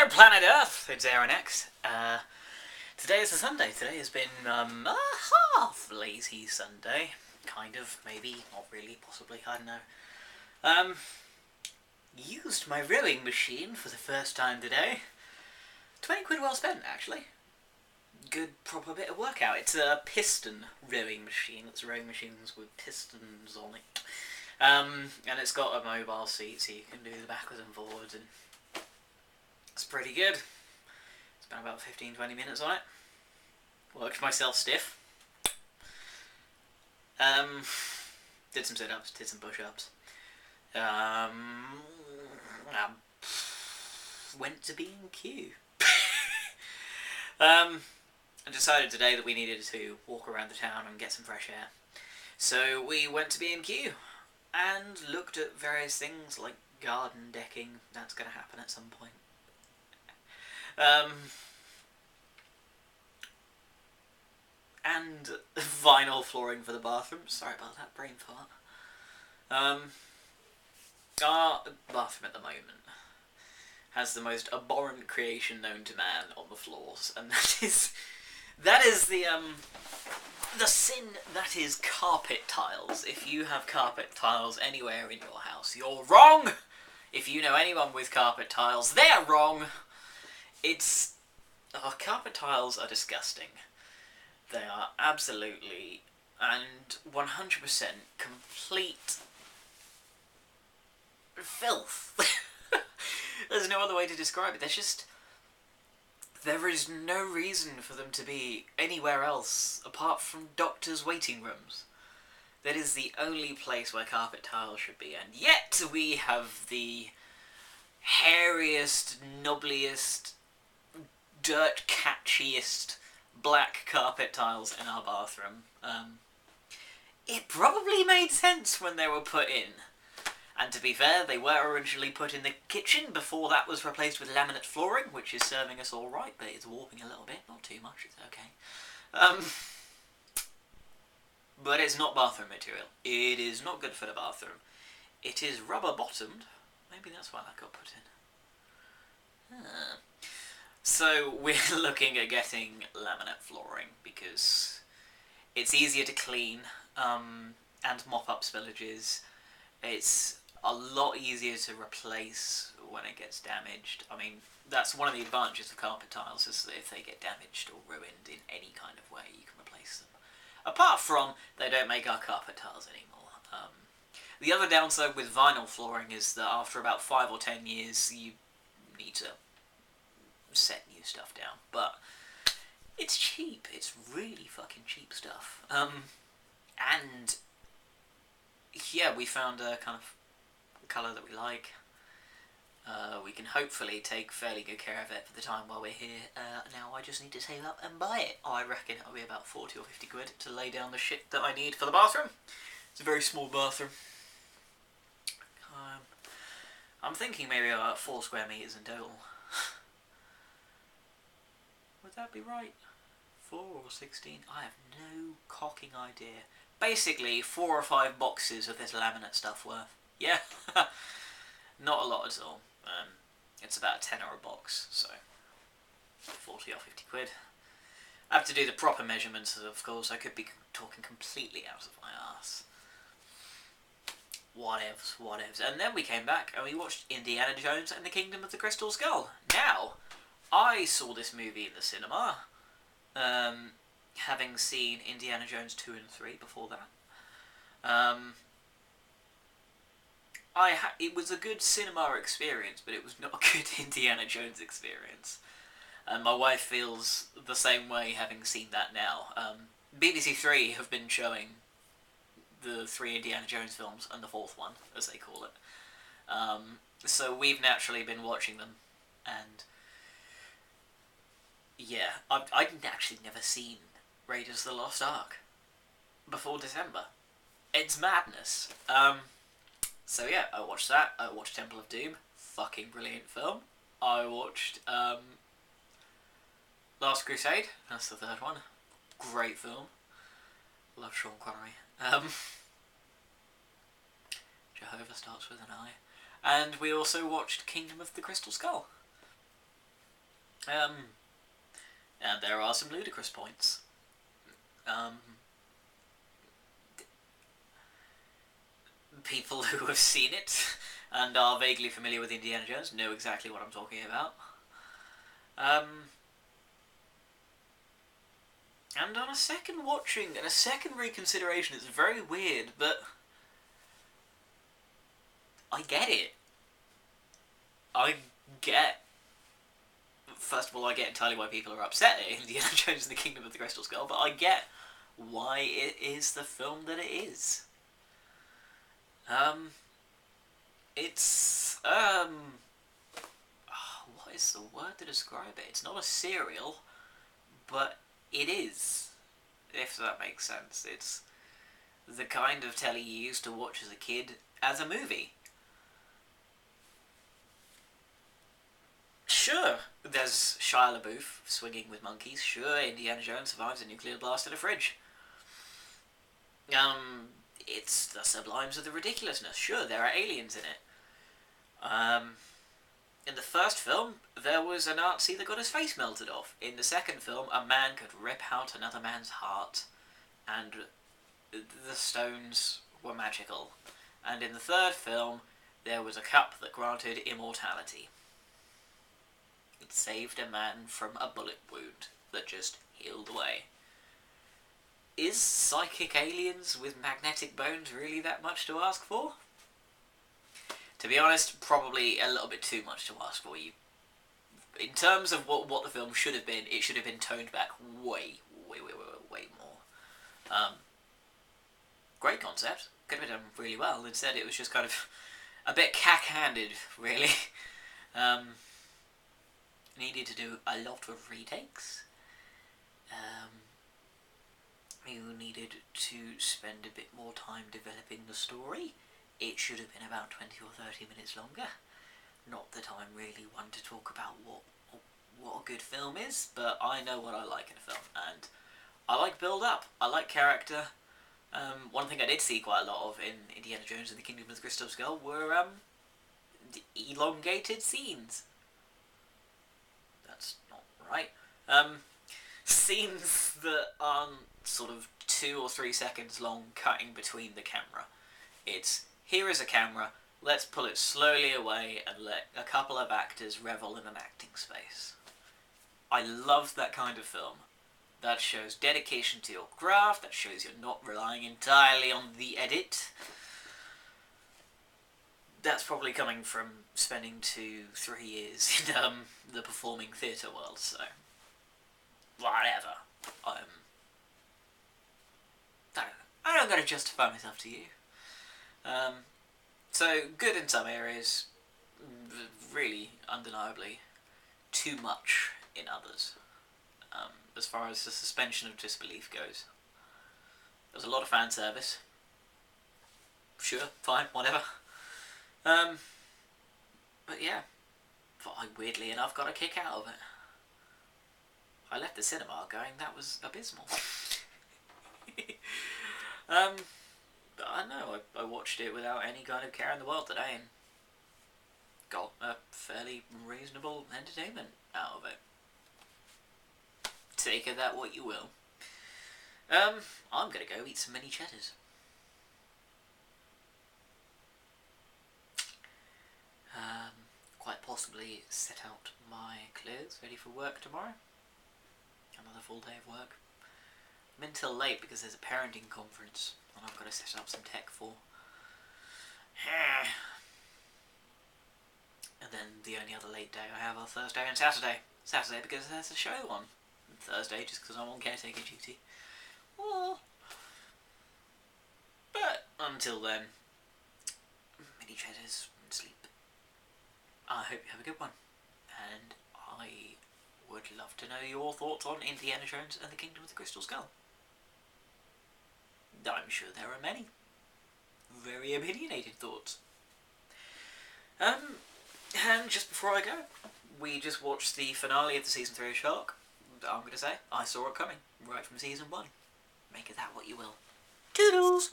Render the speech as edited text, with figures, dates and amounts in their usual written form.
Hello, planet Earth. It's Aaron X. Today is a Sunday. Today has been a half lazy Sunday, kind of, maybe, not really, possibly. I don't know. Used my rowing machine for the first time today. 20 quid well spent, actually. Good, proper bit of workout. It's a piston rowing machine. It's rowing machines with pistons on it. And it's got a mobile seat, so you can do the backwards and forwards, and it's pretty good. Spent about 15-20 minutes on it. Worked myself stiff. Did some sit-ups, did some push-ups. Went to B&Q. I decided today that we needed to walk around the town and get some fresh air. So we went to B&Q and looked at various things like garden decking. That's going to happen at some point. And vinyl flooring for the bathroom. Sorry about that brain fart. Our bathroom at the moment has the most abhorrent creation known to man on the floors, and that is the sin that is carpet tiles. If you have carpet tiles anywhere in your house, you're wrong. If you know anyone with carpet tiles, they're wrong. Carpet tiles are disgusting. They are absolutely and 100% complete filth. There's no other way to describe it. There is no reason for them to be anywhere else apart from doctors' waiting rooms. That is the only place where carpet tiles should be, and yet we have the hairiest, nubbliest, dirt-catchiest black carpet tiles in our bathroom. It probably made sense when they were put in. And to be fair, they were originally put in the kitchen before that was replaced with laminate flooring, which is serving us all right, but it's warping a little bit. Not too much, it's okay. But it's not bathroom material. It is not good for the bathroom. It is rubber-bottomed. Maybe that's why that got put in. So we're looking at getting laminate flooring because it's easier to clean and mop up spillages. It's a lot easier to replace when it gets damaged. I mean, that's one of the advantages of carpet tiles, is that if they get damaged or ruined in any kind of way, you can replace them. Apart from, they don't make our carpet tiles anymore. The other downside with vinyl flooring is that after about 5 or 10 years, you need to set new stuff down. But it's cheap. It's really fucking cheap stuff. And yeah, we found a kind of colour that we like. We can hopefully take fairly good care of it for the time while we're here. Now I just need to save up and buy it. I reckon it'll be about 40 or 50 quid to lay down the shit that I need for the bathroom. It's a very small bathroom. I'm thinking maybe about 4 square metres in total. Would that be right? 4 or 16? I have no cocking idea. Basically, 4 or 5 boxes of this laminate stuff worth. Yeah, not a lot at all. It's about a tenner a box, so 40 or 50 quid. I have to do the proper measurements, of course. I could be talking completely out of my arse. Whatevs. And then we came back and we watched Indiana Jones and the Kingdom of the Crystal Skull. Now, I saw this movie in the cinema, having seen Indiana Jones 2 and 3 before that. It was a good cinema experience, but it was not a good Indiana Jones experience. And my wife feels the same way having seen that now. BBC 3 have been showing the 3 Indiana Jones films, and the 4th one, as they call it. So we've naturally been watching them, and yeah, I'd actually never seen Raiders of the Lost Ark before December. It's madness. So yeah, I watched that. I watched Temple of Doom. Fucking brilliant film. I watched Last Crusade. That's the 3rd one. Great film. Love Sean Connery. Jehovah starts with an I. And we also watched Kingdom of the Crystal Skull. And there are some ludicrous points. People who have seen it and are vaguely familiar with Indiana Jones know exactly what I'm talking about. And on a second watching and a second reconsideration, it's very weird, but I get it. I get. First of all, I get entirely why people are upset at Indiana Jones and the Kingdom of the Crystal Skull, but I get why it is the film that it is. It's what is the word to describe it? It's not a serial, but it is, if that makes sense. It's the kind of telly you used to watch as a kid as a movie. Sure, there's Shia LaBeouf swinging with monkeys. Sure, Indiana Jones survives a nuclear blast in a fridge. It's the sublimes of the ridiculousness. Sure, there are aliens in it. In the first film, there was a Nazi that got his face melted off. In the second film, a man could rip out another man's heart, and the stones were magical. And in the third film, there was a cup that granted immortality. It saved a man from a bullet wound that just healed away. Is psychic aliens with magnetic bones really that much to ask for? To be honest, probably a little bit too much to ask for. You, in terms of what the film should have been, it should have been toned back way more. Great concept, could have been done really well. Instead, it was just kind of a bit cack-handed, really. Needed to do a lot of retakes. You needed to spend a bit more time developing the story. It should have been about 20 or 30 minutes longer. Not that I'm really one to talk about what a good film is, but I know what I like in a film, and I like build-up, I like character. One thing I did see quite a lot of in Indiana Jones and the Kingdom of the Crystal Skull were elongated scenes. That's not right. Scenes that aren't sort of 2 or 3 seconds long, cutting between the camera. It's, here is a camera, let's pull it slowly away and let a couple of actors revel in an acting space. I love that kind of film. That shows dedication to your craft, that shows you're not relying entirely on the edit. That's probably coming from spending 2-3 years in the performing theatre world, so whatever. I don't gotta justify myself to you. So good in some areas, really undeniably too much in others. As far as the suspension of disbelief goes, there's a lot of fan service. Sure, fine, whatever. But yeah, I weirdly enough got a kick out of it. I left the cinema going, that was abysmal. I know, I watched it without any kind of care in the world today and got a fairly reasonable entertainment out of it. Take of that what you will. I'm gonna go eat some mini cheddars. Quite possibly set out my clothes ready for work tomorrow. Another full day of work. I'm in till late because there's a parenting conference and I've got to set up some tech for. And then the only other late day I have are Thursday and Saturday. Saturday because there's a show on. And Thursday just because I'm on caretaker duty. Oh. But until then, mini cheddars and sleep. I hope you have a good one. And I would love to know your thoughts on Indiana Jones and the Kingdom of the Crystal Skull. I'm sure there are many very opinionated thoughts. And just before I go, we just watched the finale of the season 3 of Shark. I'm going to say, I saw it coming, right from season 1. Make of that what you will. Toodles!